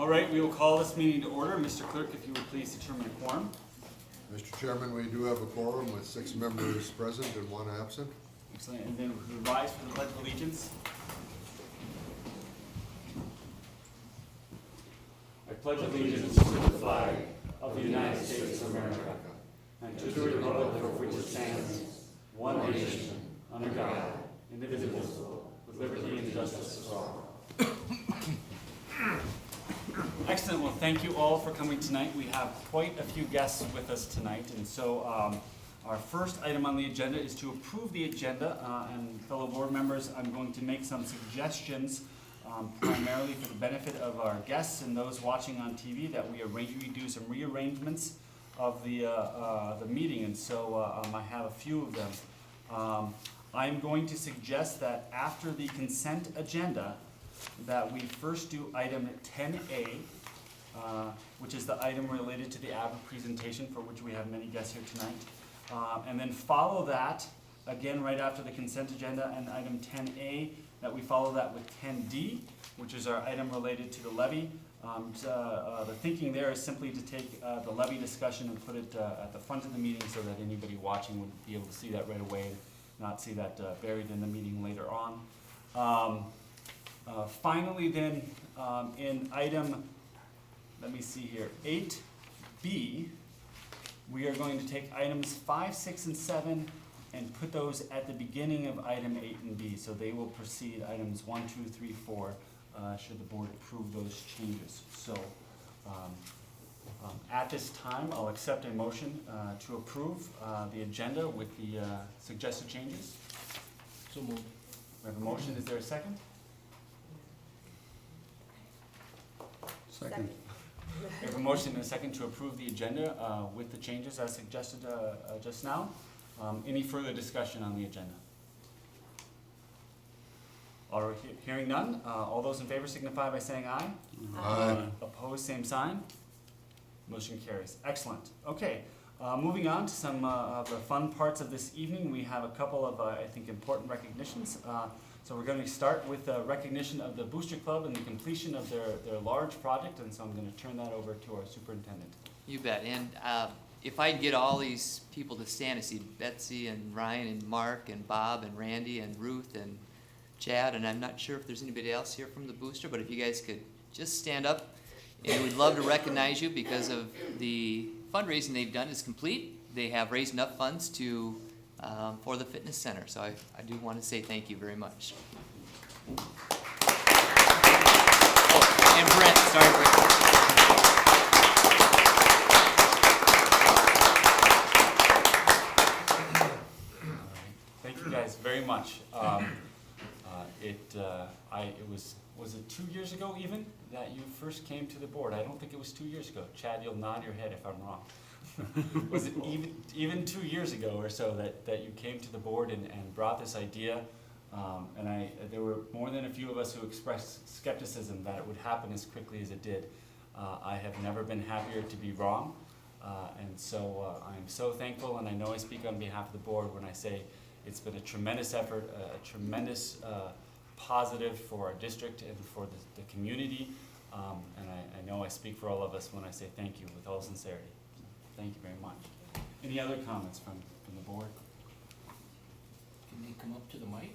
All right, we will call this meeting to order. Mr. Clerk, if you would please determine a quorum. Mr. Chairman, we do have a quorum with 6 members present and 1 absent. Excellent. And then we rise for the Pledge of Allegiance. I pledge allegiance to the flag of the United States of America and to the republic for which it stands, one nation, under God, indivisible, with liberty and justice for all. Excellent. Well, thank you all for coming tonight. We have quite a few guests with us tonight, and so our first item on the agenda is to approve the agenda. And fellow board members, I'm going to make some suggestions, primarily for the benefit of our guests and those watching on TV, that we do some rearrangements of the meeting, and so I have a few of them. I'm going to suggest that after the consent agenda, that we first do item 10A, which is the item related to the ABBA presentation, for which we have many guests here tonight. And then follow that, again, right after the consent agenda and item 10A, that we follow that with 10D, which is our item related to the levy. The thinking there is simply to take the levy discussion and put it at the front of the meeting so that anybody watching would be able to see that right away, not see that buried in the meeting later on. Finally then, in item, let me see here, 8B, we are going to take items 5, 6, and 7 and put those at the beginning of item 8 and B. So they will precede items 1, 2, 3, 4, should the board approve those changes. So at this time, I'll accept a motion to approve the agenda with the suggested changes. So moved. We have a motion. Is there a second? Second. We have a motion and a second to approve the agenda with the changes as suggested just now. Any further discussion on the agenda? All right, hearing none. All those in favor signify by saying aye. Aye. Opposed, same sign. Motion carries. Excellent. Okay, moving on to some of the fun parts of this evening. We have a couple of, I think, important recognitions. So we're going to start with recognition of the Booster Club and the completion of their large project, and so I'm going to turn that over to our superintendent. You bet. And if I get all these people to stand, I see Betsy and Ryan and Mark and Bob and Randy and Ruth and Chad, and I'm not sure if there's anybody else here from the Booster, but if you guys could just stand up, and we'd love to recognize you because of the fundraising they've done is complete. They have raised enough funds to for the fitness center, so I do want to say thank you very much. Oh, and Brent, sorry, Brent. Thank you guys very much. Was it 2 years ago even that you first came to the board? I don't think it was 2 years ago. Chad, you'll nod your head if I'm wrong. Was it even 2 years ago or so that you came to the board and brought this idea? There were more than a few of us who expressed skepticism that it would happen as quickly as it did. I have never been happier to be wrong, and so I'm so thankful, and I know I speak on behalf of the board when I say it's been a tremendous effort, a tremendous positive for our district and for the community, and I know I speak for all of us when I say thank you with all sincerity. Thank you very much. Any other comments from the board? Can they come up to the mic?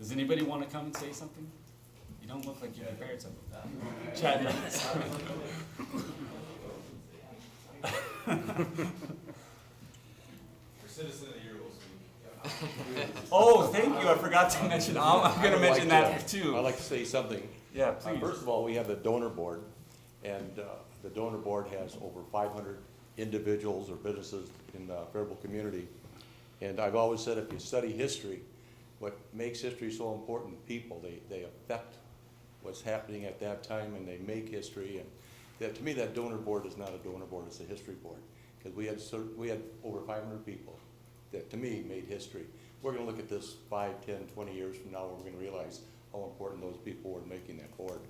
Does anybody want to come and say something? You don't look like you prepared something. Chad, Citizen of the Year will speak. oh, thank you. I forgot to mention. I'm going to mention that too. I'd like to say something. Yeah, please. First of all, we have the donor board, and the donor board has over 500 individuals or businesses in the Faribault community. And I've always said, if you study history, what makes history so important, people, they affect what's happening at that time, and they make history. And that, to me, that donor board is not a donor board, it's a history board. Because we had over 500 people that, to me, made history. We're going to look at this 5, 10, 20 years from now, and we're going to realize how important those people were making that board.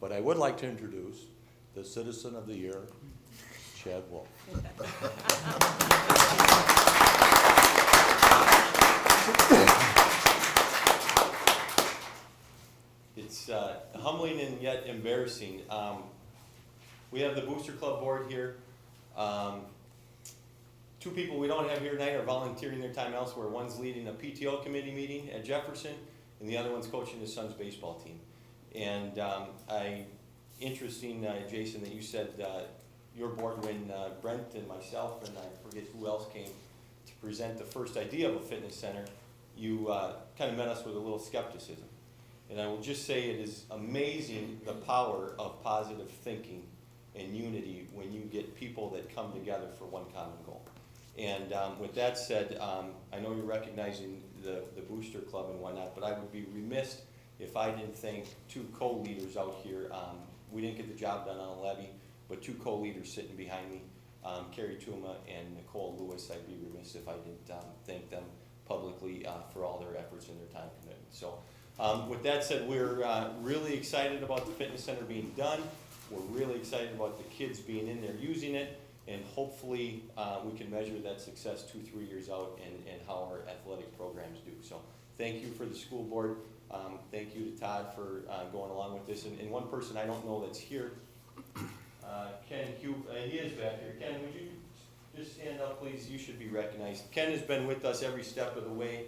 But I would like to introduce the Citizen of the Year, Chad Wolf. It's humbling and yet embarrassing. We have the Booster Club board here. Two people we don't have here tonight are volunteering their time elsewhere. One's leading a PTO committee meeting at Jefferson, and the other one's coaching his son's baseball team. And interesting, Jason, that you said your board, when Brent and myself and I forget who else came to present the first idea of a fitness center, you kind of met us with a little skepticism. And I will just say it is amazing the power of positive thinking and unity when you get people that come together for one common goal. And with that said, I know you're recognizing the Booster Club and whatnot, but I would be remiss if I didn't thank two co-leaders out here. We didn't get the job done on a levy, but two co-leaders sitting behind me, Carrie Tuma and Nicole Lewis. I'd be remiss if I didn't thank them publicly for all their efforts and their time commitment. So with that said, we're really excited about the fitness center being done. We're really excited about the kids being in there using it, and hopefully we can measure that success 2-3 years out and how our athletic programs do. So thank you for the school board. Thank you to Todd for going along with this. And one person I don't know that's here, Ken Hugh, he is back here. Ken, would you just stand up, please? You should be recognized. Ken has been with us every step of the way.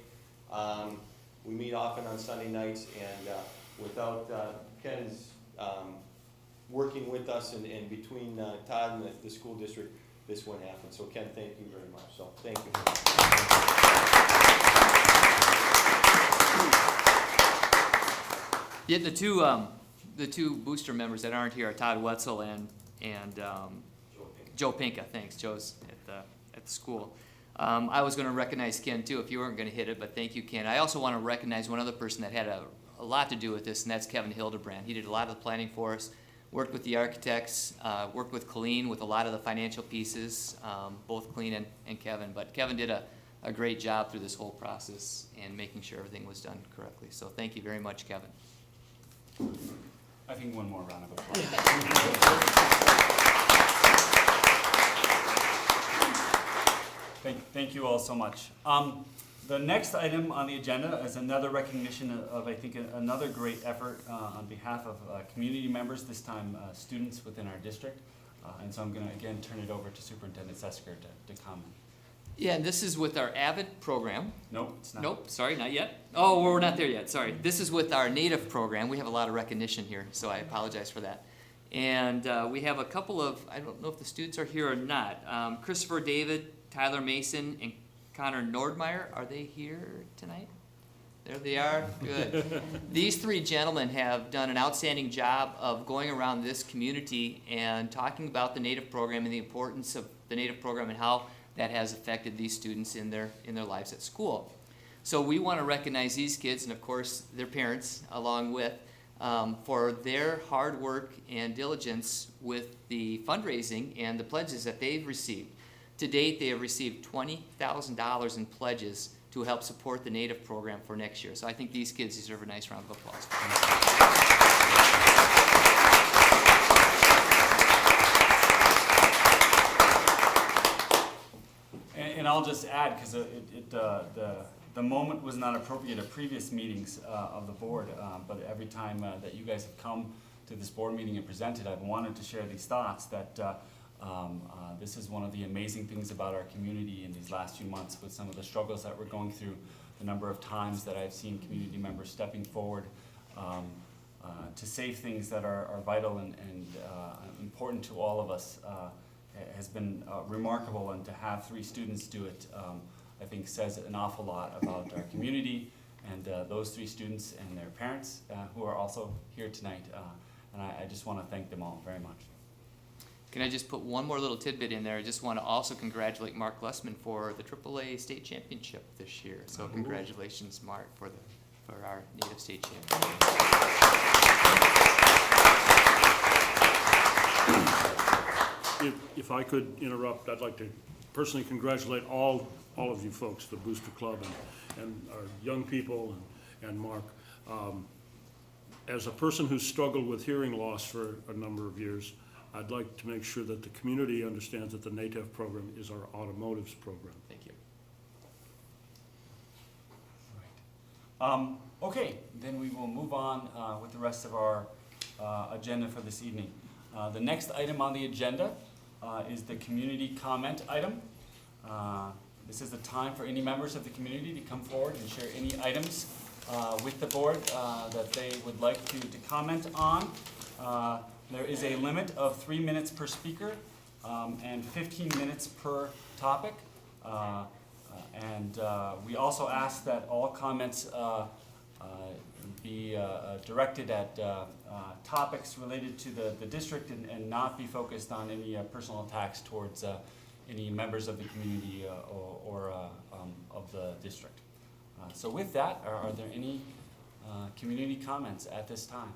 We meet often on Sunday nights, and without Ken's working with us and between Todd and the school district, this wouldn't happen. So Ken, thank you very much. So thank you. Yeah, the two booster members that aren't here are Todd Wetzel and Joe Pinka. Thanks, Joe's at the school. I was going to recognize Ken too if you weren't going to hit it, but thank you, Ken. I also want to recognize one other person that had a lot to do with this, and that's Kevin Hildebrand. He did a lot of the planning for us, worked with the architects, worked with Colleen with a lot of the financial pieces, both Colleen and Kevin. But Kevin did a great job through this whole process and making sure everything was done correctly. So thank you very much, Kevin. I think one more round of applause. Thank you all so much. The next item on the agenda is another recognition of I think, another great effort on behalf of community members, this time students within our district. And so I'm going to, again, turn it over to Superintendent Sesker to comment. Yeah, and this is with our AVID program. Nope, it's not. Nope, sorry, not yet. Oh, we're not there yet, sorry. This is with our native program. We have a lot of recognition here, so I apologize for that. And we have a couple of, I don't know if the students are here or not. Christopher David, Tyler Mason, and Connor Nordmeyer, are they here tonight? There they are, good. These three gentlemen have done an outstanding job of going around this community and talking about the native program and the importance of the native program and how that has affected these students in their lives at school. So we want to recognize these kids and of course their parents along with for their hard work and diligence with the fundraising and the pledges that they've received. To date, they have received $20,000 in pledges to help support the native program for next year. So I think these kids deserve a nice round of applause. And I'll just add, because the moment was not appropriate at previous meetings of the board, but every time that you guys have come to this board meeting and presented, I've wanted to share these thoughts that this is one of the amazing things about our community in these last few months with some of the struggles that we're going through, the number of times that I've seen community members stepping forward to save things that are vital and important to all of us. Has been remarkable, and to have three students do it, I think says an awful lot about our community and those three students and their parents who are also here tonight. And I just want to thank them all very much. Can I just put one more little tidbit in there? I just want to also congratulate Mark Lessman for the AAA state championship this year. So congratulations, Mark, for our native state champion. If I could interrupt, I'd like to personally congratulate all of you folks, the Booster Club and our young people and Mark. As a person who's struggled with hearing loss for a number of years, I'd like to make sure that the community understands that the NATEV program is our automotives program. Thank you. Okay, then we will move on with the rest of our agenda for this evening. The next item on the agenda is the community comment item. This is the time for any members of the community to come forward and share any items with the board that they would like to comment on. There is a limit of 3 minutes per speaker and 15 minutes per topic. We also ask that all comments be directed at topics related to the district and not be focused on any personal attacks towards any members of the community or of the district. So with that, are there any community comments at this time?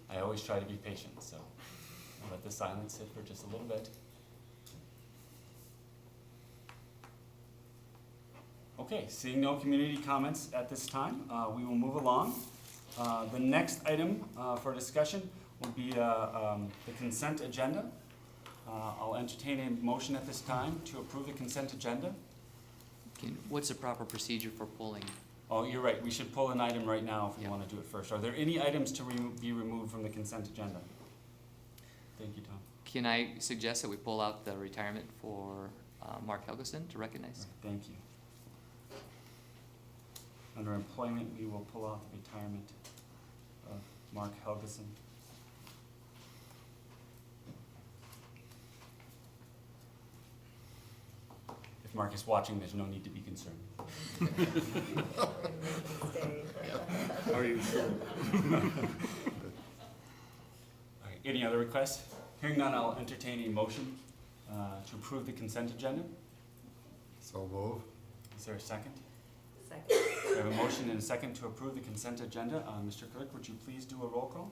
I always try to be patient, so I'll let the silence sit for just a little bit. Okay, seeing no community comments at this time, we will move along. The next item for discussion will be the consent agenda. I'll entertain a motion at this time to approve the consent agenda. What's the proper procedure for pulling? Oh, you're right, we should pull an item right now if we Yeah. want to do it first. Are there any items to be removed from the consent agenda? Thank you, Tom. Can I suggest that we pull out the retirement for Mark Helgeson to recognize? Thank you. Under employment, we will pull out the retirement of Mark Helgeson. If Mark is watching, there's no need to be concerned. Are you sure? All right, any other requests? Hearing none, I'll entertain a motion to approve the consent agenda. So move. Is there a second? Second. We have a motion and a second to approve the consent agenda. Mr. Clerk, would you please do a roll call?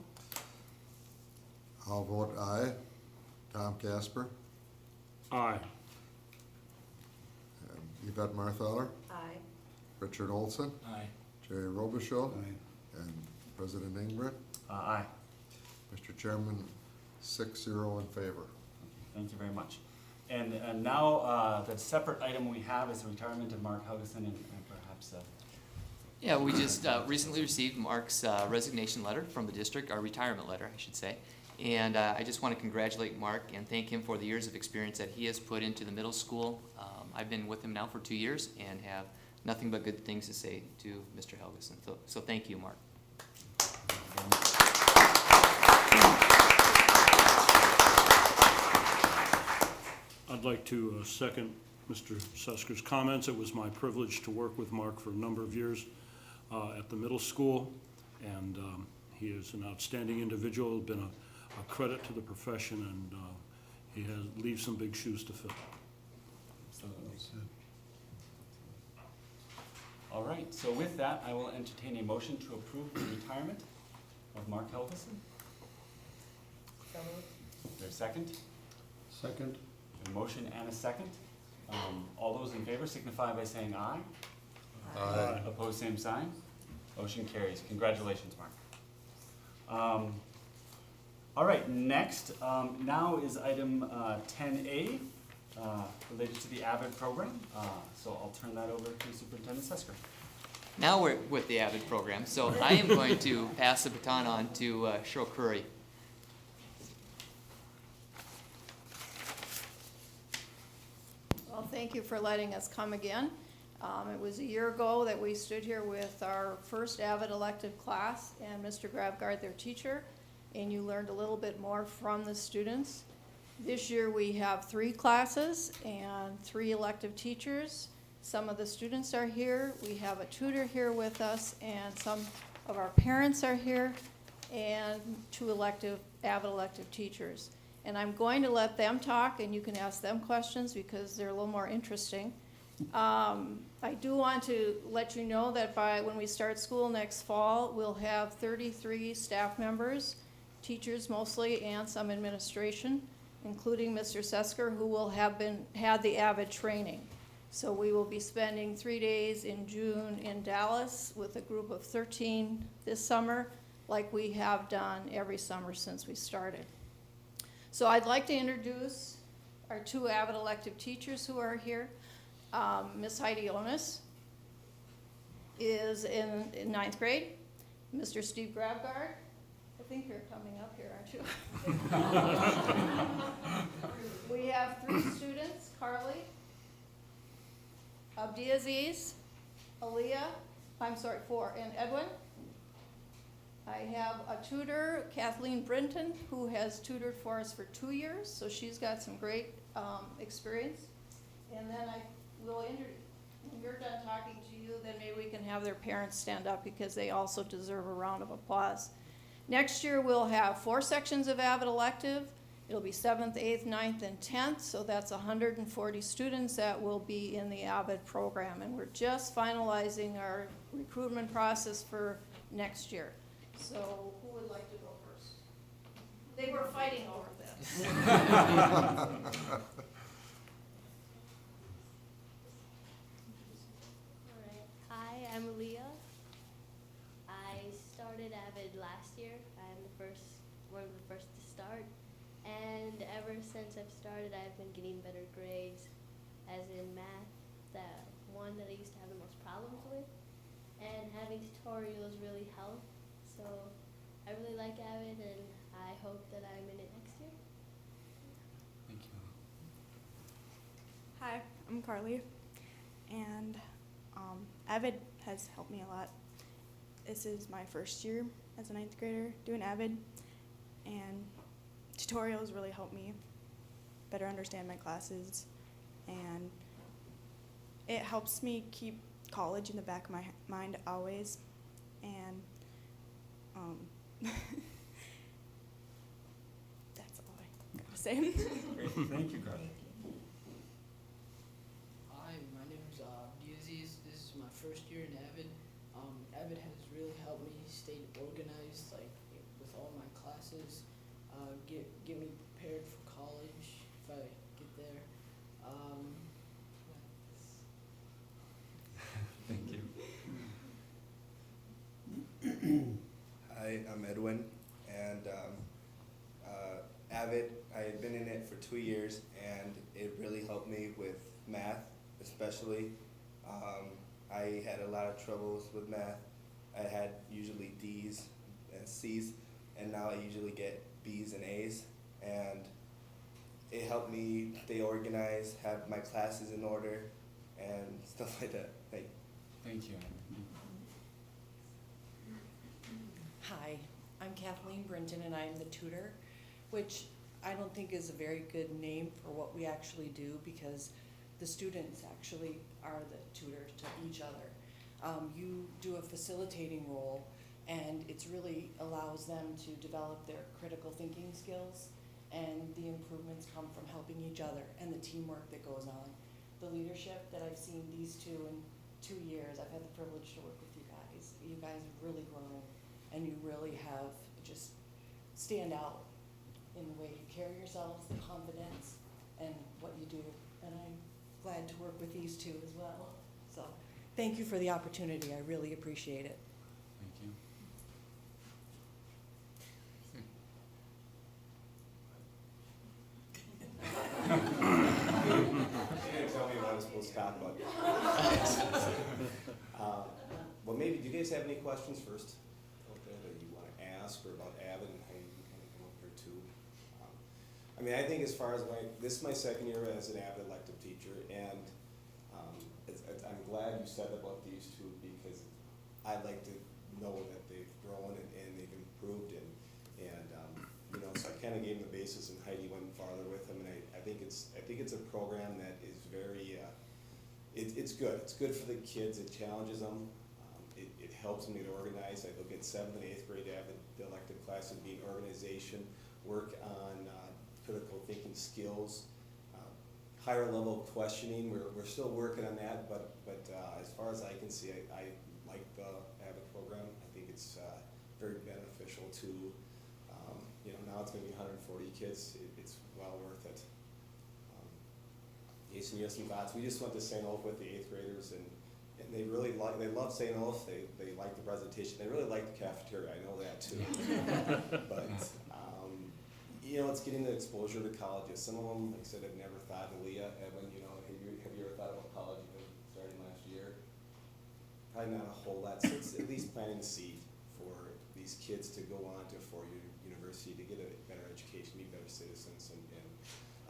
I'll vote aye. Tom Casper, Aye. Yvette Marthaler, Aye. Richard Olson, Aye. Jerry Robichaud, and President Ingrid. Aye. Mr. Chairman, 6-0 in favor. Thank you very much. And now, the separate item we have is the retirement of Mark Helgeson and perhaps, Yeah, we just recently received Mark's resignation letter from the district, our retirement letter, I should say. And I just want to congratulate Mark and thank him for the years of experience that he has put into the middle school. I've been with him now for 2 years and have nothing but good things to say to Mr. Helgeson. So thank you, Mark. I'd like to second Mr. Susker's comments. It was my privilege to work with Mark for a number of years at the middle school, and he is an outstanding individual, been a credit to the profession, and he leaves some big shoes to fill. all right. So with that, I will entertain a motion to approve the retirement of Mark Helgeson. So moved. Is there a second? Second. A motion and a second. All those in favor signify by saying aye. Aye. Opposed, same sign. Motion carries. Congratulations, Mark. All right, next, now is item 10A, related to the AVID program. So I'll turn that over to Superintendent Susker. Now we're with the AVID program, so I am going to pass the baton on to Cheryl Curry. Well, thank you for letting us come again. It was a year ago that we stood here with our first AVID elective class and Mr. Grabgard, their teacher, and you learned a little bit more from the students. This year we have 3 classes and 3 elective teachers. Some of the students are here. We have a tutor here with us, and some of our parents are here, and 2 AVID elective teachers. And I'm going to let them talk, and you can ask them questions because they're a little more interesting. I do want to let you know that when we start school next fall, we'll have 33 staff members, teachers mostly, and some administration, including Mr. Susker, who will have had the AVID training. So we will be spending 3 days in June in Dallas with a group of 13 this summer, like we have done every summer since we started. So I'd like to introduce our 2 AVID elective teachers who are here. Miss Heidi Onus is in ninth grade. Mr. Steve Grabgard, I think you're coming up here, aren't you? We have 3 students, Carly, Abdiaziz, Aaliyah, 4, and Edwin. I have a tutor, Kathleen Brinton, who has tutored for us for 2 years, so she's got some great experience. And then I will when you're done talking to you, then maybe we can have their parents stand up because they also deserve a round of applause. Next year, we'll have 4 sections of Avid elective. It'll be 7th, 8th, 9th, and 10th, so that's 140 students that will be in the Avid program. And we're just finalizing our recruitment process for next year. So who would like to go first? They were fighting over this. Alright. Hi, I'm Aaliyah. I started Avid last year. I'm one of the first to start. And ever since I've started, I've been getting better grades, as in math, the one that I used to have the most problems with. And having tutorials really help. So I really like Avid, and I hope that I'm in it next year. Thank you. Hi, I'm Carly, and Avid has helped me a lot. This is my first year as a 9th grader doing Avid, and tutorials really help me better understand my classes, and it helps me keep college in the back of my mind always, and that's all I gotta say. Great. Thank you, Carly. Hi, my name is Abdiaziz. This is my first year in Avid. Avid has really helped me stay organized, like with all my classes, get me prepared for college if I get there. Thank you. Hi, I'm Edwin, and Avid, I had been in it for 2 years, and it really helped me with math, especially. I had a lot of troubles with math. I had usually D's and C's, and now I usually get B's and A's, and it helped me stay organized, have my classes in order, and stuff like that. Thank you. Hi, I'm Kathleen Brinton, and I'm the tutor, which I don't think is a very good name for what we actually do, because the students actually are the tutors to each other. You do a facilitating role, and it really allows them to develop their critical thinking skills, and the improvements come from helping each other and the teamwork that goes on. The leadership that I've seen these two in 2 years, I've had the privilege to work with you guys. You guys have really grown, and you really have just stand out in the way you carry yourselves, the confidence, and what you do. And I'm glad to work with these two as well. So thank you for the opportunity. I really appreciate it. Thank you. You didn't tell me what I was supposed to talk about. Well, maybe, do you guys have any questions first that you want to ask, or about Avid and how you kind of come up here too? I mean, I think as far as this is my second year as an Avid elective teacher, and I'm glad you said about these two, because I'd like to know that they've grown and they've improved, and you know, so I kind of gave them the basis, and Heidi went farther with them, and I think it's a program that is very it's good. It's good for the kids. It challenges them. It helps them get organized. I look at 7th and 8th grade Avid elective classes being organization, work on critical thinking skills, higher level questioning. We're still working on that, but as far as I can see, I like the Avid program. I think it's very beneficial to, you know, now it's going to be 140 kids. It's well worth it. Jason, you have some thoughts? We just went to St. Olaf with the 8th graders, and they really they love St. Olaf. They like the presentation. They really like the cafeteria. I know that too. But you know, it's getting the exposure to colleges. Some of them, like I said, I've never thought. Aaliyah, Evan, you know, have you ever thought about college? probably not a whole lot, so it's at least planting the seed for these kids to go on to a four-year university to get a better education, be better citizens, and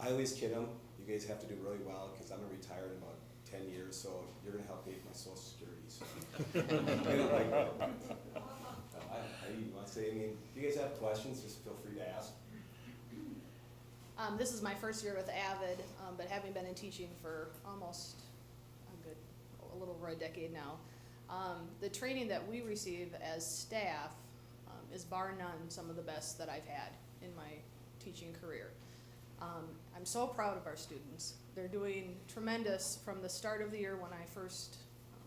I always kid them, you guys have to do really well, because I'm gonna retire in about 10 years, so you're gonna help pay for my social security, so. They don't like that. You want to say, I mean, if you guys have questions, just feel free to ask. This is my first year with Avid, but having been in teaching for almost a little over a decade now, the training that we receive as staff is bar none some of the best that I've had in my teaching career. I'm so proud of our students. They're doing tremendous from the start of the year when I first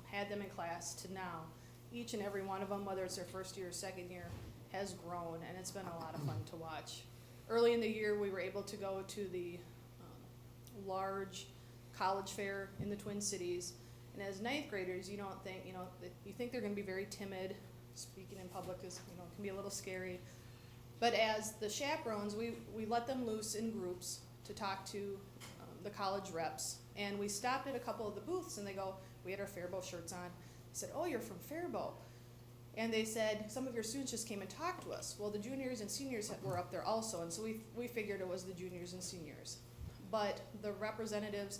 had them in class to now. Each and every one of them, whether it's their first year or second year, has grown, and it's been a lot of fun to watch. Early in the year, we were able to go to the large college fair in the Twin Cities, and as ninth graders, you don't think, you think they're gonna be very timid. Speaking in public is, can be a little scary. But as the chaperones, we let them loose in groups to talk to the college reps, and we stopped at a couple of the booths, and they go, we had our Faribault shirts on. I said, oh, you're from Faribault. And they said, some of your students just came and talked to us. Well, the juniors and seniors were up there also, and so we figured it was the juniors and seniors. But the representatives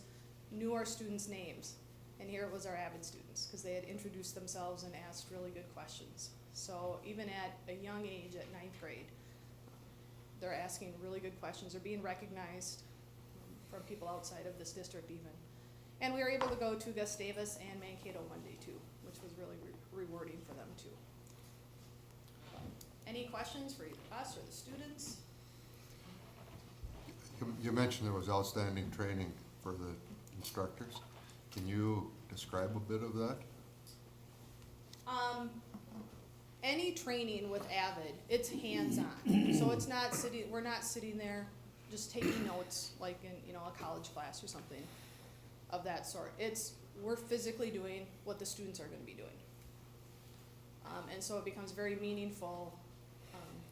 knew our students' names, and here it was our Avid students, because they had introduced themselves and asked really good questions. So even at a young age, at ninth grade, they're asking really good questions. They're being recognized from people outside of this district even. And we were able to go to Gustavus and Mankato one day too, which was really rewarding for them too. Any questions for us or the students? You mentioned there was outstanding training for the instructors. Can you describe a bit of that? Any training with Avid, it's hands-on. So it's not we're not sitting there just taking notes like in a college class or something of that sort. We're physically doing what the students are going to be doing. And so it becomes very meaningful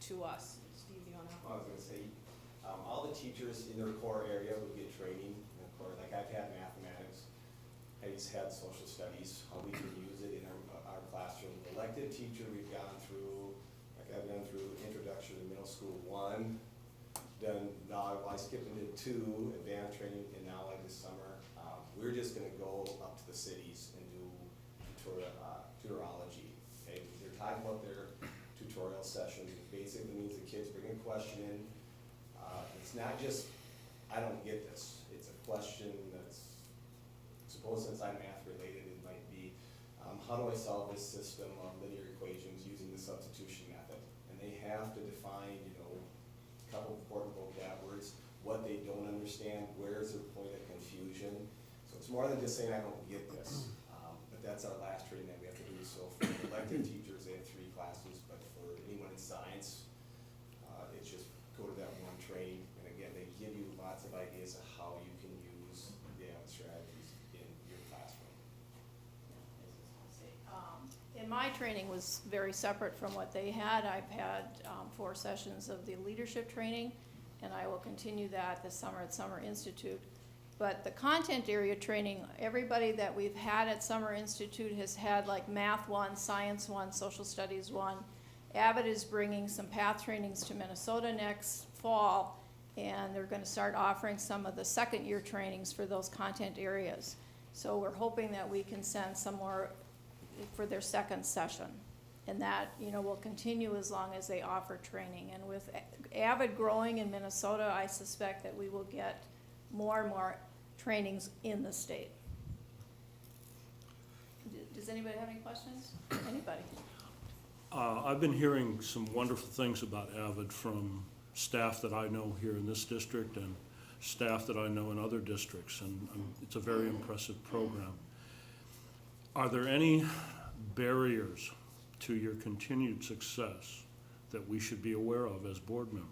to us. Steve, do you want to? I was going to say, all the teachers in their core area would get training. Like I've had mathematics, I've had social studies, how we can use it in our classroom. Elective teacher, we've gone through, like I've gone through Introduction to Middle School 1, then now I skipped into 2, advanced training, and now like this summer, we're just going to go up to the cities and do tutorology. Okay, they're talking about their tutorial sessions. It basically means the kids bring a question in. It's not just, I don't get this. It's a question that's, suppose since I'm math related, it might be, how do I solve this system of linear equations using the substitution method? And they have to define, a couple important vocab words, what they don't understand, where's their point of confusion. So it's more than just saying, I don't get this. But that's our last training that we have to do. So for elective teachers, they have 3 classes, but for anyone in science, it's just go to that one training. And again, they give you lots of ideas of how you can use the Avid strategies in your classroom. And my training was very separate from what they had. I've had 4 sessions of the leadership training, and I will continue that this summer at Summer Institute. But the content area training, everybody that we've had at Summer Institute has had like Math 1, Science 1, Social Studies 1. Avid is bringing some path trainings to Minnesota next fall, and they're going to start offering some of the second year trainings for those content areas. So we're hoping that we can send some more for their second session. And that, will continue as long as they offer training. And with Avid growing in Minnesota, I suspect that we will get more and more trainings in the state. Does anybody have any questions? Anybody? I've been hearing some wonderful things about Avid from staff that I know here in this district and staff that I know in other districts, and it's a very impressive program. Are there any barriers to your continued success that we should be aware of as board members?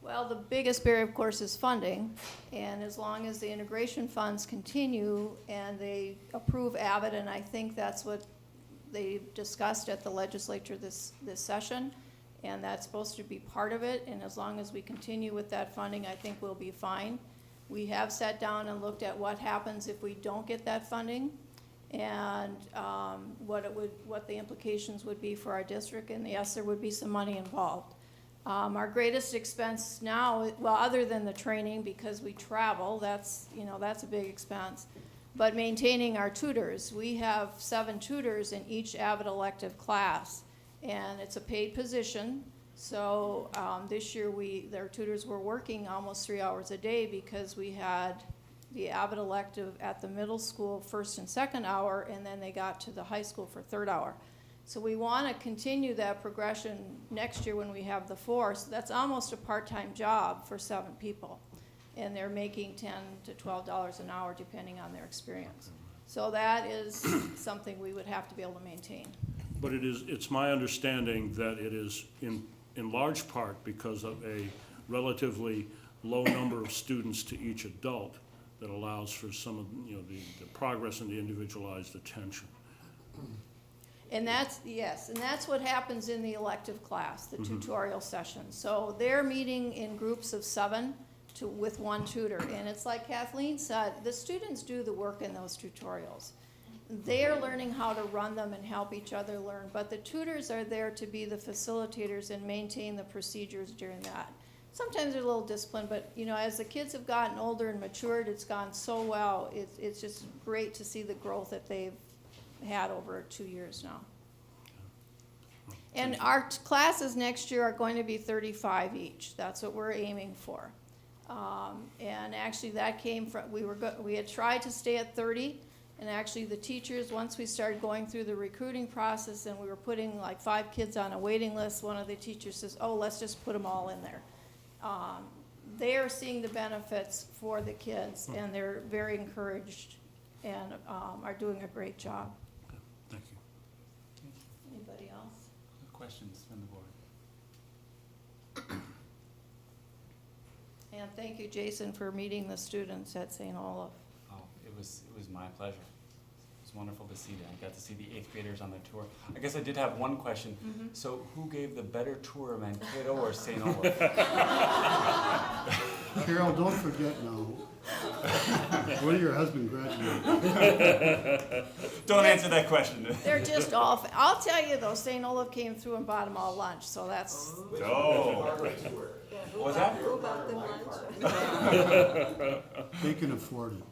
Well, the biggest barrier, of course, is funding, and as long as the integration funds continue and they approve Avid, and I think that's what they discussed at the legislature this session, and that's supposed to be part of it, and as long as we continue with that funding, I think we'll be fine. We have sat down and looked at what happens if we don't get that funding, and what the implications would be for our district, and yes, there would be some money involved. Our greatest expense now, well, other than the training, because we travel, that's a big expense, but maintaining our tutors. We have 7 tutors in each Avid elective class, and it's a paid position. So this year their tutors were working almost 3 hours a day because we had the Avid elective at the middle school first and second hour, and then they got to the high school for third hour. So we want to continue that progression next year when we have the 4. So that's almost a part-time job for 7 people. And they're making $10 to $12 an hour depending on their experience. So that is something we would have to be able to maintain. But it's my understanding that it is in large part because of a relatively low number of students to each adult that allows for some of, the progress and the individualized attention. And that's what happens in the elective class, the tutorial session. So they're meeting in groups of 7 with 1 tutor. And it's like Kathleen said, the students do the work in those tutorials. They're learning how to run them and help each other learn, but the tutors are there to be the facilitators and maintain the procedures during that. Sometimes they're a little disciplined, but as the kids have gotten older and matured, it's gone so well. It's just great to see the growth that they've had over 2 years now. And our classes next year are going to be 35 each. That's what we're aiming for. And actually that came from, we had tried to stay at 30, and actually the teachers, once we started going through the recruiting process and we were putting like 5 kids on a waiting list, one of the teachers says, oh, let's just put them all in there. They are seeing the benefits for the kids, and they're very encouraged and are doing a great job. Thank you. Anybody else? Questions from the board? And thank you, Jason, for meeting the students at St. Olaf. Oh, it was my pleasure. It was wonderful to see that. I got to see the 8th graders on the tour. I guess I did have one question. So who gave the better tour, Mankato or St. Olaf? Carol, don't forget now. When did your husband graduate? Don't answer that question. They're just off. I'll tell you though, St. Olaf came through and bought them all lunch, so that's. Oh. Was that? Who bought them lunch? They can afford it.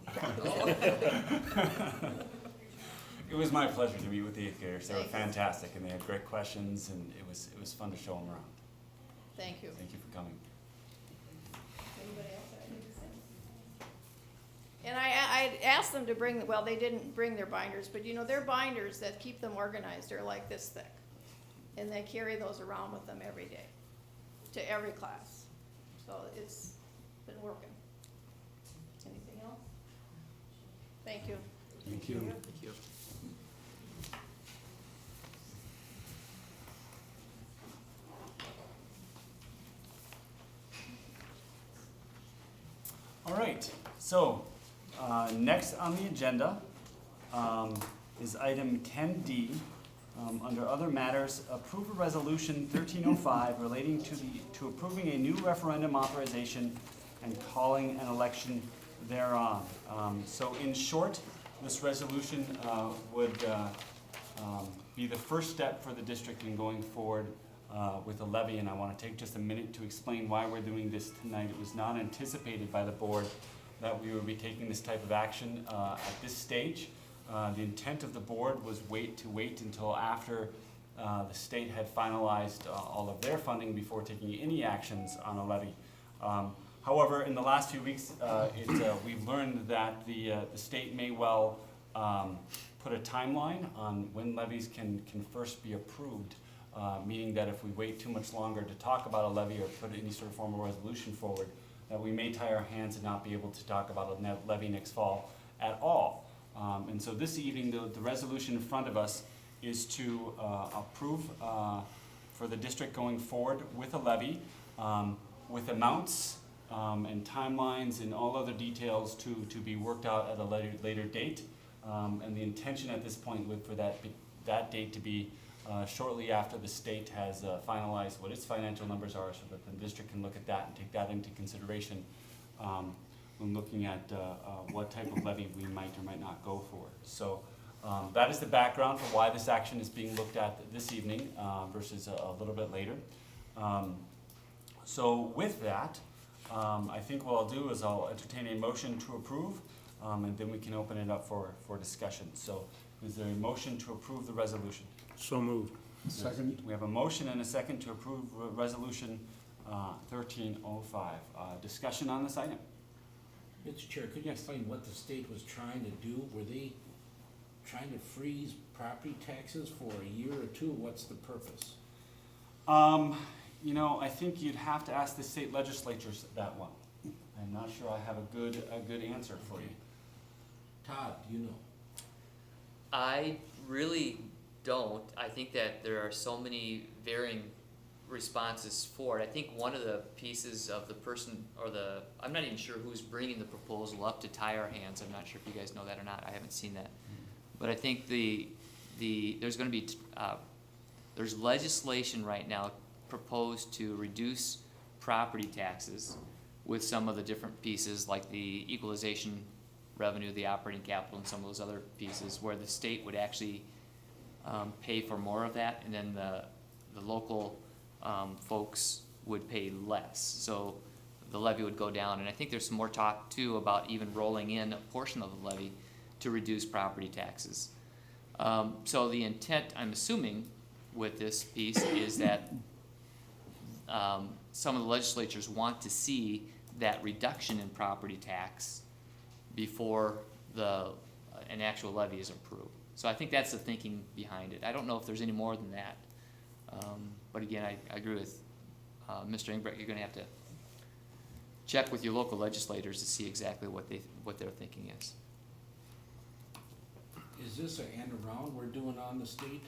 It was my pleasure to meet with the 8th graders. They were fantastic, and they had great questions, and it was fun to show them around. Thank you. Thank you for coming. Anybody else have anything to say? And I asked them to bring, well, they didn't bring their binders, but their binders that keep them organized are like this thick. And they carry those around with them every day, to every class. So it's been working. Anything else? Thank you. Thank you. Thank you. All right, so next on the agenda is item 10D. Under other matters, approve a resolution 1305 relating to approving a new referendum authorization and calling an election thereon. So in short, this resolution would be the first step for the district in going forward with a levy, and I want to take just a minute to explain why we're doing this tonight. It was not anticipated by the board that we would be taking this type of action at this stage. The intent of the board was wait until after the state had finalized all of their funding before taking any actions on a levy. However, in the last few weeks, we've learned that the state may well put a timeline on when levies can first be approved, meaning that if we wait too much longer to talk about a levy or put any sort of formal resolution forward, that we may tie our hands and not be able to talk about a levy next fall at all. And so this evening, the resolution in front of us is to approve for the district going forward with a levy, with amounts and timelines and all other details to be worked out at a later date. And the intention at this point would for that date to be shortly after the state has finalized what its financial numbers are, so that the district can look at that and take that into consideration when looking at what type of levy we might or might not go for. So That is the background for why this action is being looked at this evening versus a little bit later. So with that, I think what I'll do is I'll entertain a motion to approve, and then we can open it up for discussion. So is there a motion to approve the resolution? So moved. Second. We have a motion and a second to approve resolution 1305. Discussion on this item? Mr. Chair, could you explain what the state was trying to do? Were they trying to freeze property taxes for a year or two? What's the purpose? You know, I think you'd have to ask the state legislatures that one. I'm not sure I have a good answer for you. Todd, do you know? I really don't. I think that there are so many varying responses for it. I think one of the pieces of the person, or I'm not even sure who's bringing the proposal up to tie our hands. I'm not sure if you guys know that or not. I haven't seen that. But I think there's going to be, there's legislation right now proposed to reduce property taxes with some of the different pieces like the equalization revenue, the operating capital, and some of those other pieces where the state would actually pay for more of that, and then the local folks would pay less. So the levy would go down, and I think there's some more talk too about even rolling in a portion of the levy to reduce property taxes. So the intent, I'm assuming, with this piece is that some of the legislatures want to see that reduction in property tax before an actual levy is approved. So I think that's the thinking behind it. I don't know if there's any more than that. But again, I agree with Mr. Ingbrecht. You're going to have to check with your local legislators to see exactly what their thinking is. Is this an end around we're doing on the state?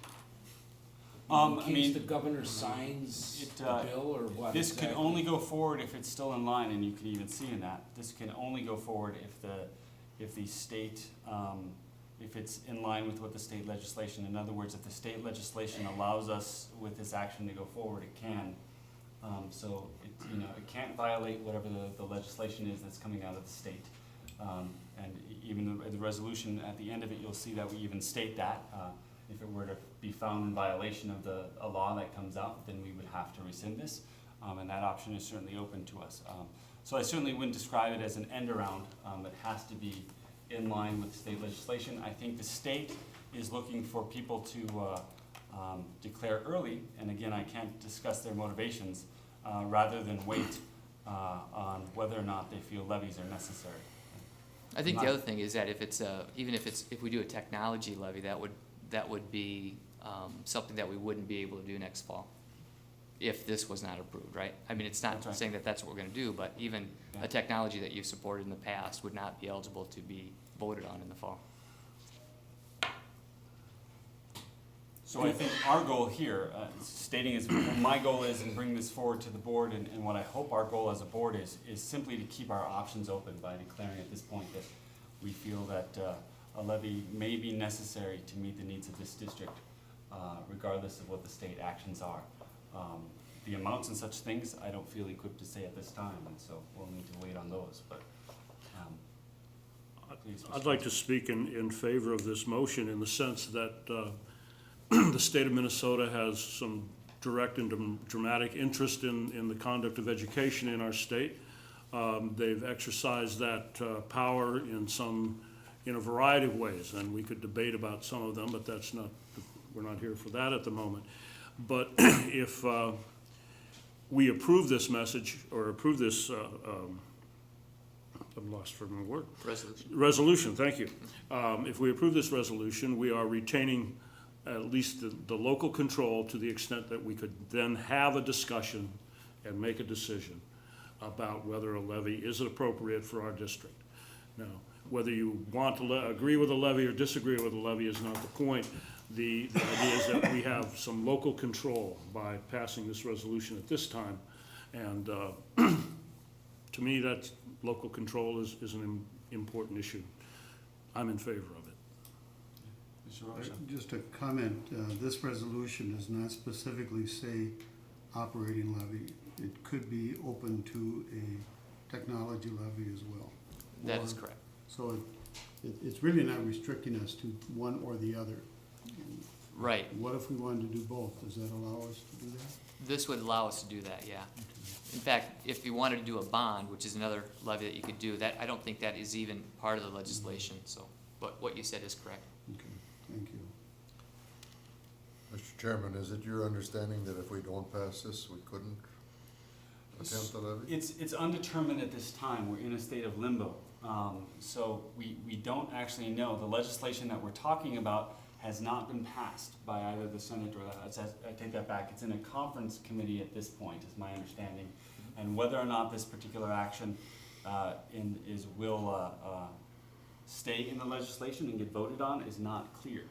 I In mean, case the governor signs the bill, or what? This could exactly? only go forward if it's still in line, and you can even see in that. This can only go forward if the state, if it's in line with what the state legislation. In other words, if the state legislation allows us with this action to go forward, it can. So it can't violate whatever the legislation is that's coming out of the state. And even the resolution at the end of it, you'll see that we even state that. If it were to be found in violation of a law that comes out, then we would have to rescind this, and that option is certainly open to us. So I certainly wouldn't describe it as an end around. It has to be in line with state legislation. I think the state is looking for people to declare early, and again, I can't discuss their motivations, rather than wait on whether or not they feel levies are necessary. I think the other thing is that if we do a technology levy, that would be something that we wouldn't be able to do next fall if this was not approved, right? I mean, it's not That's right. saying that that's what we're going to do, but even a technology that you've supported in the past would not be eligible to be voted on in the fall. So I think our goal here, stating is, my goal is, and bring this forward to the board, and what I hope our goal as a board is simply to keep our options open by declaring at this point that we feel that a levy may be necessary to meet the needs of this district, regardless of what the state actions are. The amounts and such things, I don't feel equipped to say at this time, and so we'll need to wait on those, but please. Mr. I'd like to speak in favor of this motion in the sense that the state of Minnesota has some direct and dramatic interest in the conduct of education in our state. They've exercised that power in a variety of ways, and we could debate about some of them, but we're not here for that at the moment. But if we approve this message, or approve this, I'm lost for my word. Resolution, thank you. If we approve this resolution, we are retaining at least the local control to the extent that we could then have a discussion and make a decision about whether a levy is appropriate for our district. Now, whether you want to agree with a levy or disagree with a levy is not the point. The idea is that we have some local control by passing this resolution at this time. And to me, that local control is an important issue. I'm in favor of it. Just a comment, this resolution does not specifically say operating levy. It could be open to a technology levy as well. That is correct. So It's really not restricting us to one or the other. Right. What if we wanted to do both? Does that allow us to do that? This would allow us to do that, yeah. In fact, if you wanted to do a bond, which is another levy that you could do, that, I don't think that is even part of the legislation, so, but what you said is correct. Okay, thank you. Mr. Chairman, is it your understanding that if we don't pass this, we couldn't attempt the levy? It's undetermined at this time. We're in a state of limbo. So we don't actually know. The legislation that we're talking about has not been passed by either the Senate or the House. I take that back. It's in a conference committee at this point, is my understanding. And whether or not this particular action will stay in the legislation and get voted on is not clear.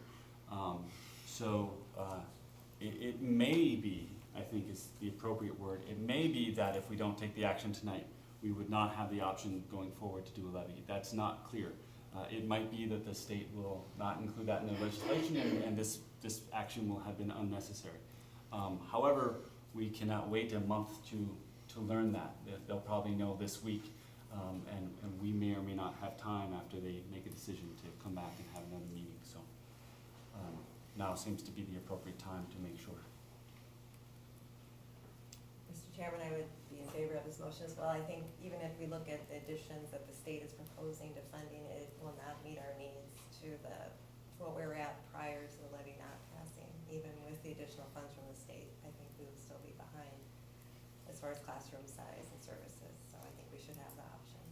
It may be, I think is the appropriate word, it may be that if we don't take the action tonight, we would not have the option going forward to do a levy. That's not clear. It might be that the state will not include that in the legislation and this action will have been unnecessary. However, we cannot wait a month to learn that. They'll probably know this week, and we may or may not have time after they make a decision to come back and have another meeting. So now seems to be the appropriate time to make sure. Mr. Chairman, I would be in favor of this motion as well. I think even if we look at the additions that the state is proposing to funding, it will not meet our needs to what we were at prior to the levy not passing. Even with the additional funds from the state, I think we would still be behind as far as classroom size and services. So I think we should have the option.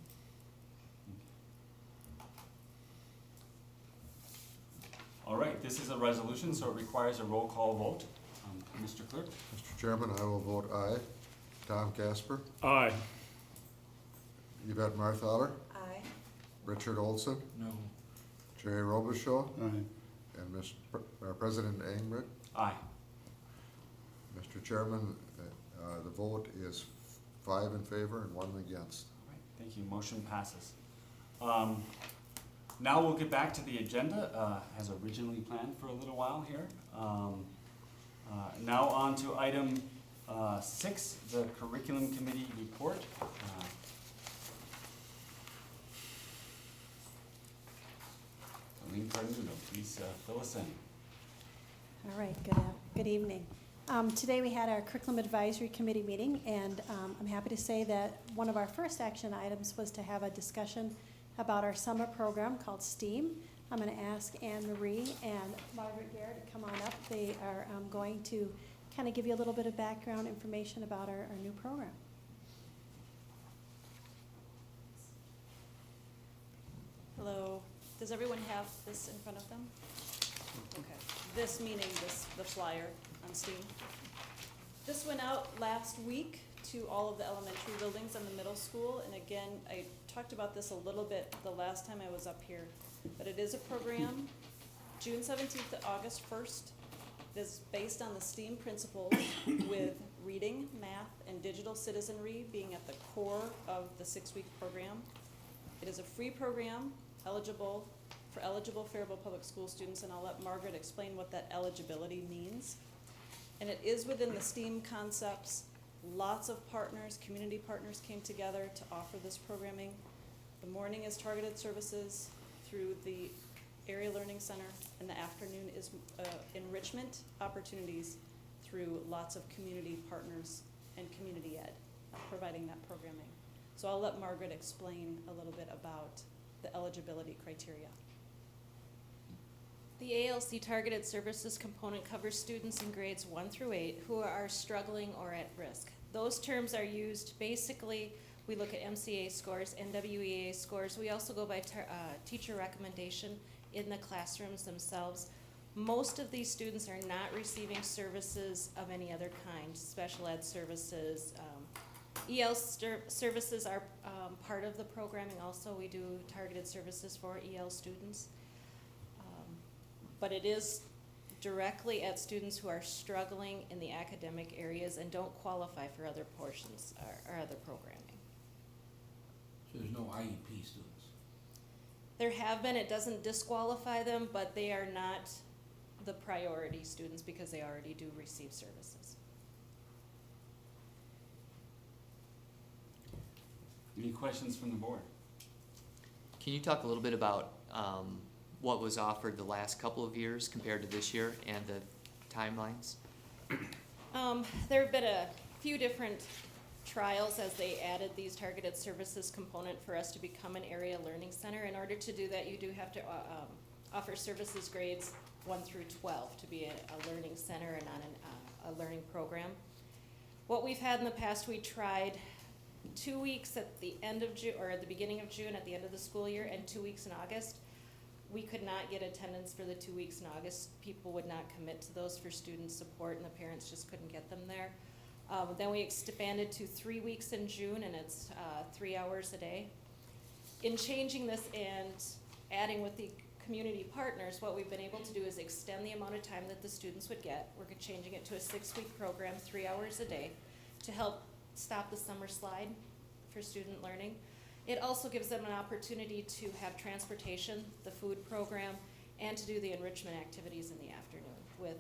All right, this is a resolution, so it requires a roll call vote. Mr. Clerk? Mr. Chairman, I will vote aye. Tom Casper, Aye. Yvette Marthaler, Aye. Richard Olson, No. Jerry Robichaud, Aye. and President Engrid. Aye. Mr. Chairman, the vote is 5 in favor and 1 against. All right, thank you. Motion passes. Now we'll get back to the agenda, as originally planned for a little while here. Now on to item 6, the Curriculum Committee report. Colleen Carnudo, please fill us in. All right, good evening. Today we had our Curriculum Advisory Committee meeting, and I'm happy to say that one of our first action items was to have a discussion about our summer program called STEAM. I'm going to ask Anne Marie and Margaret Garrett to come on up. They are going to kind of give you a little bit of background information about our new program. Hello. Does everyone have this in front of them? Okay. This meaning the flyer on STEAM. This went out last week to all of the elementary buildings and the middle school. And again, I talked about this a little bit the last time I was up here. But it is a program, June 17th to August 1st. It is based on the STEAM principles with reading, math, and digital citizenry being at the core of the 6-week program. It is a free program eligible Faribault Public School students, and I'll let Margaret explain what that eligibility means. And it is within the STEAM concepts. Lots of partners, community partners came together to offer this programming. The morning is targeted services through the Area Learning Center, and the afternoon is enrichment opportunities through lots of community partners and community ed providing that programming. So I'll let Margaret explain a little bit about the eligibility criteria. The ALC Targeted Services component covers students in grades 1 through 8 who are struggling or at risk. Those terms are used basically, we look at MCA scores, NWEA scores. We also go by teacher recommendation in the classrooms themselves. Most of these students are not receiving services of any other kind, special ed services. EL services are part of the programming also. We do targeted services for EL students. But it is directly at students who are struggling in the academic areas and don't qualify for other portions or other programming. So there's no IEP students? There have been. It doesn't disqualify them, but they are not the priority students because they already do receive services. Any questions from the board? Can you talk a little bit about what was offered the last couple of years compared to this year and the timelines? There have been a few different trials as they added these targeted services component for us to become an area learning center. In order to do that, you do have to offer services grades 1 through 12 to be a learning center and on a learning program. What we've had in the past, we tried 2 weeks at the end of June, or at the beginning of June at the end of the school year, and 2 weeks in August. We could not get attendance for the 2 weeks in August. People would not commit to those for student support, and the parents just couldn't get them there. Then we expanded to 3 weeks in June, and it's 3 hours a day. In changing this and adding with the community partners, what we've been able to do is extend the amount of time that the students would get. We're changing it to a 6-week program, 3 hours a day, to help stop the summer slide for student learning. It also gives them an opportunity to have transportation, the food program, and to do the enrichment activities in the afternoon with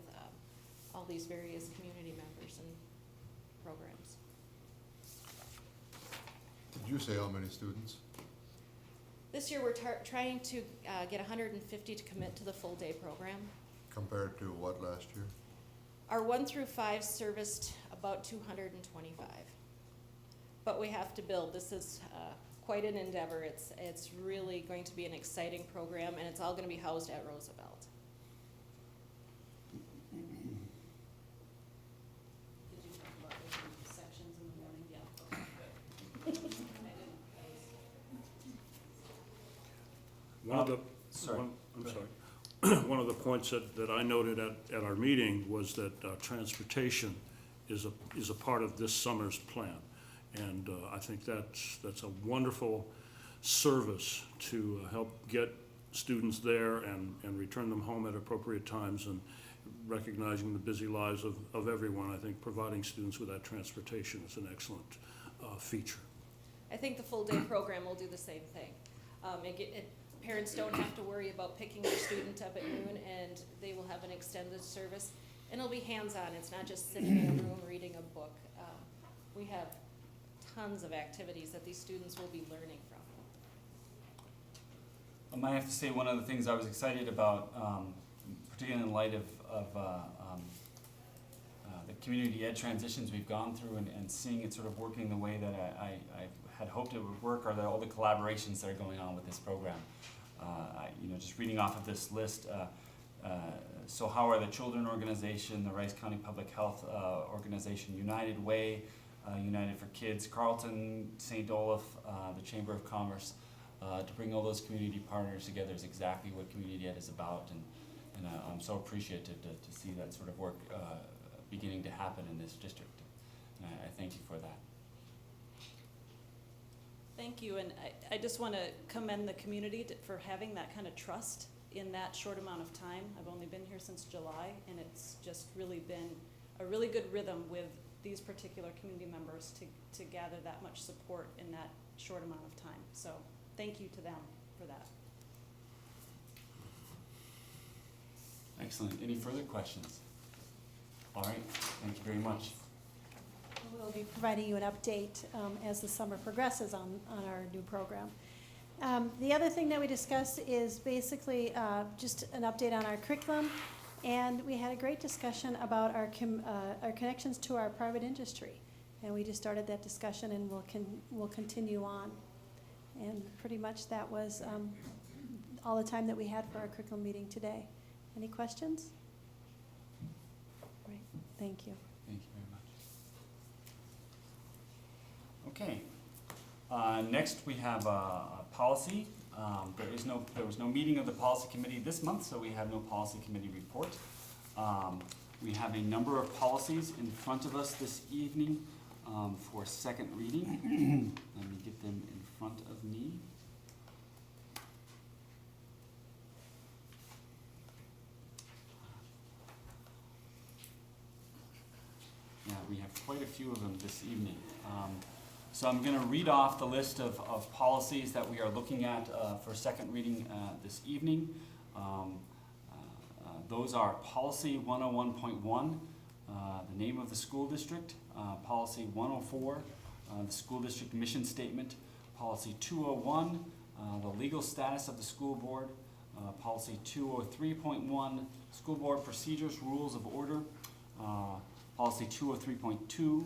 all these various community members and programs. Did you say how many students? This year, we're trying to get 150 to commit to the full day program. Compared to what last year? Our 1 through 5 serviced about 225. But we have to build. This is quite an endeavor. It's really going to be an exciting program, and it's all going to be housed at Roosevelt. Did you talk about different sections in the morning? Yeah. Okay, good. One of the, Sorry. I'm sorry. One of the points that I noted at our meeting was that transportation is a part of this summer's plan. And I think that's a wonderful service to help get students there and return them home at appropriate times, and recognizing the busy lives of everyone. I think providing students with that transportation is an excellent feature. I think the full day program will do the same thing. Parents don't have to worry about picking their student up at noon, and they will have an extended service. And it'll be hands-on. It's not just sitting in a room reading a book. We have tons of activities that these students will be learning from. I have to say, one of the things I was excited about, particularly in light of the community ed transitions we've gone through and seeing it sort of working the way that I had hoped it would work, are all the collaborations that are going on with this program. Just reading off of this list, So How Are the Children organization, the Rice County Public Health organization, United Way, United for Kids, Carleton, St. Olaf, the Chamber of Commerce, to bring all those community partners together is exactly what community ed is about, and I'm so appreciative to see that sort of work beginning to happen in this district, and I thank you for that. Thank you, and I just want to commend the community for having that kind of trust in that short amount of time. I've only been here since July, and it's just really been a really good rhythm with these particular community members to gather that much support in that short amount of time. So thank you to them for that. Excellent. Any further questions? All right, thank you very much. We'll be providing you an update as the summer progresses on our new program. The other thing that we discussed is basically just an update on our curriculum, and we had a great discussion about our connections to our private industry, and we just started that discussion, and we'll continue on. And pretty much that was all the time that we had for our curriculum meeting today. Any questions? Right. Thank you. Thank you very much. Okay. Next, we have policy. There was no meeting of the policy committee this month, so we have no policy committee report. We have a number of policies in front of us this evening for second reading. Let me get them in front of me. Yeah, we have quite a few of them this evening. So I'm going to read off the list of policies that we are looking at for second reading this evening. Those are Policy 101.1, the name of the school district, Policy 104, the school district mission statement, Policy 201, the legal status of the school board, Policy 203.1, School Board Procedures, Rules of Order. Policy 203.2,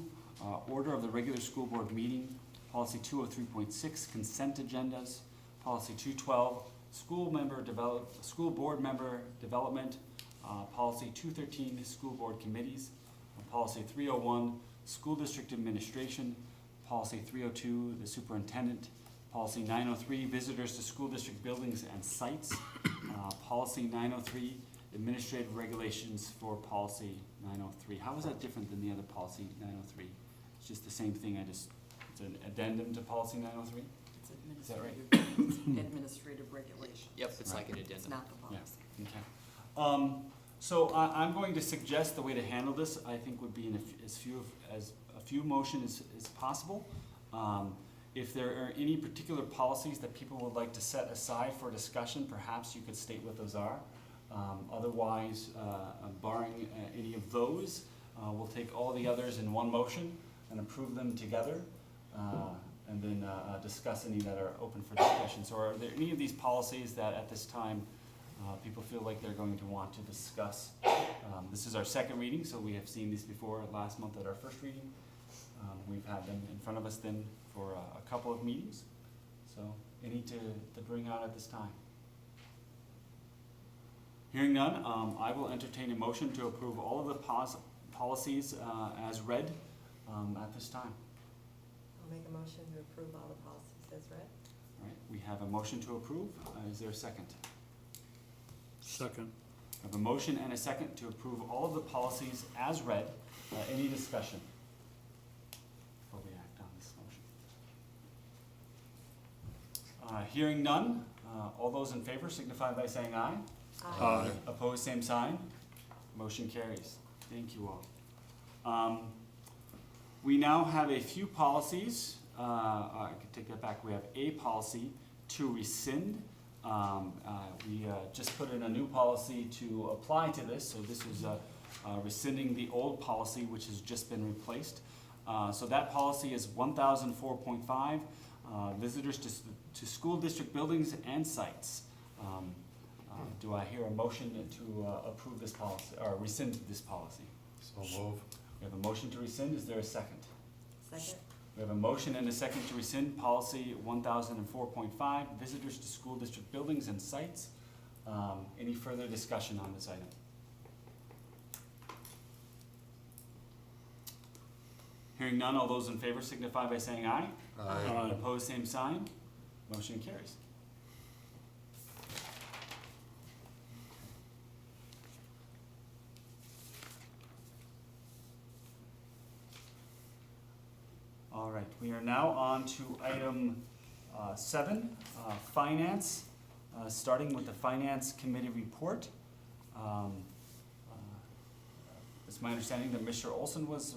Order of the Regular School Board Meeting. Policy 203.6, Consent Agendas. Policy 212, School Board Member Development. Policy 213, School Board Committees. Policy 301, School District Administration. Policy 302, the Superintendent. Policy 903, Visitors to School District Buildings and Sites. Policy 903, Administrative Regulations for Policy 903. How is that different than the other policy 903? It's just the same thing, it's an addendum to policy 903? It's Is that right? administrative regulations. Yep, it's like an It's addendum. not the policy. Okay. So I'm going to suggest the way to handle this, I think, would be in as few motions as possible. If there are any particular policies that people would like to set aside for discussion, perhaps you could state what those are. Otherwise, barring any of those, we'll take all the others in one motion and approve them together, and then discuss any that are open for discussion. So are there any of these policies that at this time people feel like they're going to want to discuss? This is our second reading, so we have seen these before last month at our first reading. We've had them in front of us then for a couple of meetings. So any to bring out at this time? Hearing none, I will entertain a motion to approve all of the policies as read at this time. I'll make a motion to approve all the policies as read. All right, we have a motion to approve. Is there a second? Second. I have a motion and a second to approve all of the policies as read. Any discussion before we act on this motion? Hearing none, all those in favor signify by saying aye. Aye. Opposed, same sign. Motion carries. Thank you all. We now have a few policies. I can take that back. We have a policy to rescind. We just put in a new policy to apply to this, so this is rescinding the old policy which has just been replaced. So that policy is 1004.5, visitors to school district buildings and sites. Do I hear a motion to approve this policy, or rescind this policy? So move. We have a motion to rescind. Is there a second? Second. We have a motion and a second to rescind policy 1004.5, visitors to school district buildings and sites. Any further discussion on this item? Hearing none, all those in favor signify by saying aye. Aye. Opposed, same sign. Motion carries. All right, we are now on to item 7, finance, starting with the Finance Committee report. It's my understanding that Mr. Olson was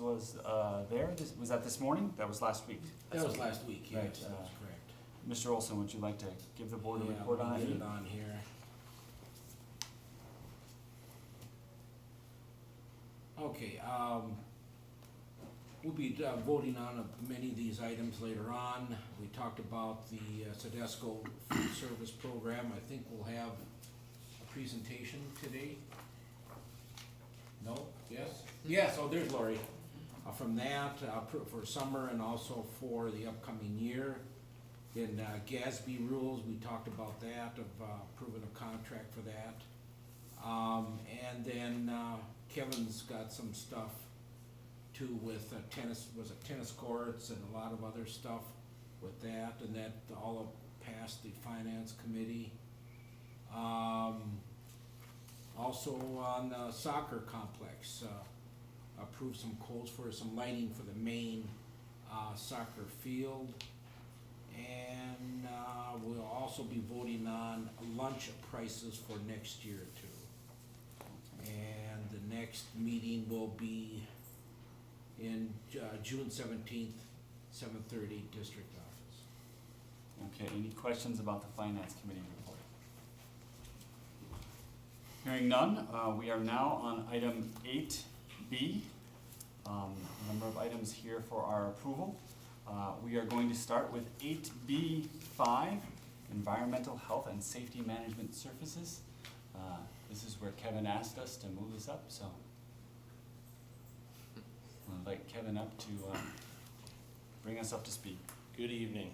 there. Was that this morning? That was last week. That was last week, yes, Right, that's correct. Mr. Olson, would you like to give the board a Yeah, report on we'll it? get it on here. Okay, we'll be voting on many of these items later on. We talked about the Sedesco food service program. I think we'll have a presentation today. No? Yes? Yes, oh, there's Lori. From that, for summer and also for the upcoming year. In GASB rules, we talked about that, of approving a contract for that. And then Kevin's got some stuff too with tennis courts and a lot of other stuff with that, and that all passed the finance committee. Also on the soccer complex, approved some quotes for some lighting for the main soccer field. And we'll also be voting on lunch prices for next year too. And the next meeting will be in June 17th, 7:30, district office. Okay, any questions about the Finance Committee report? Hearing none, we are now on item 8B. A number of items here for our approval. We are going to start with 8B5, Environmental Health and Safety Management Services. This is where Kevin asked us to move this up, so I'll invite Kevin up to bring us up to speed. Good evening.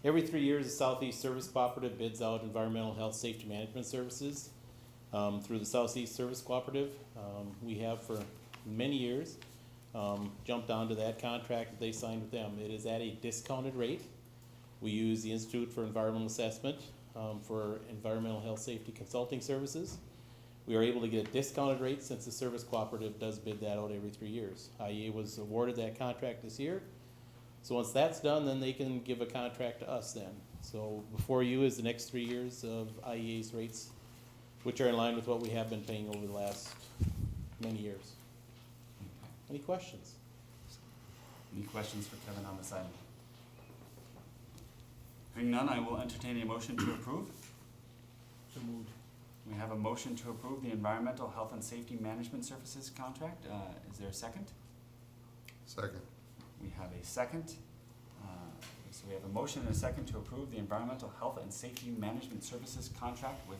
Every 3 years, the Southeast Service Cooperative bids out environmental health safety management services through the Southeast Service Cooperative. We have for many years jumped onto that contract that they signed with them. It is at a discounted rate. We use the Institute for Environmental Assessment for environmental health safety consulting services. We are able to get a discounted rate since the service cooperative does bid that out every 3 years. IEA was awarded that contract this year. So once that's done, then they can give a contract to us then. So before you is the next 3 years of IEA's rates, which are in line with what we have been paying over the last many years. Any questions? Any questions for Kevin on this item? Hearing none, I will entertain a motion to approve. So moved. We have a motion to approve the Environmental Health and Safety Management Services contract. Is there a second? Second. We have a second. So we have a motion and a second to approve the Environmental Health and Safety Management Services contract with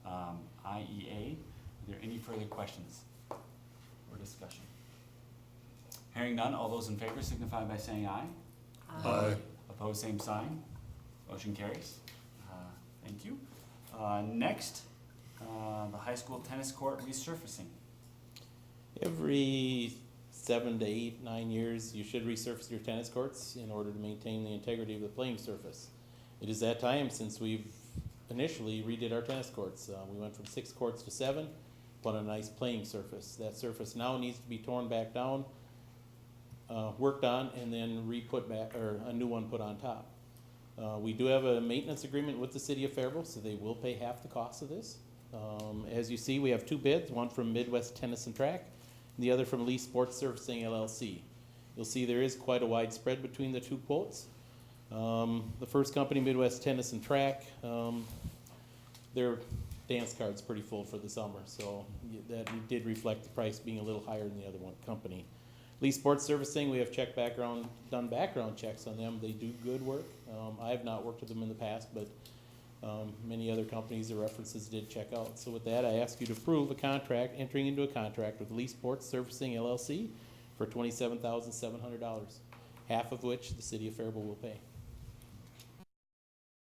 IEA. Are there any further questions or discussion? Hearing none, all those in favor signify by saying aye. Aye. Opposed, same sign. Motion carries. Thank you. Next, the high school tennis court resurfacing. Every 7 to 8, 9 years, you should resurface your tennis courts in order to maintain the integrity of the playing surface. It is that time since we've initially redid our tennis courts. We went from 6 courts to 7, put on a nice playing surface. That surface now needs to be torn back down, worked on, and then re-put back, or a new one put on top. We do have a maintenance agreement with the city of Faribault, so they will pay half the cost of this. As you see, we have 2 bids, one from Midwest Tennis and Track, and the other from Lee Sports Surfacing LLC. You'll see there is quite a wide spread between the 2 quotes. The first company, Midwest Tennis and Track, their dance card's pretty full for the summer, so that did reflect the price being a little higher than the other one company. Lee Sports Servicing, we have done background checks on them. They do good work. I have not worked with them in the past, but many other companies or references did check out. So with that, I ask you to approve a contract, entering into a contract with Lee Sports Servicing LLC for $27,700, half of which the city of Faribault will pay.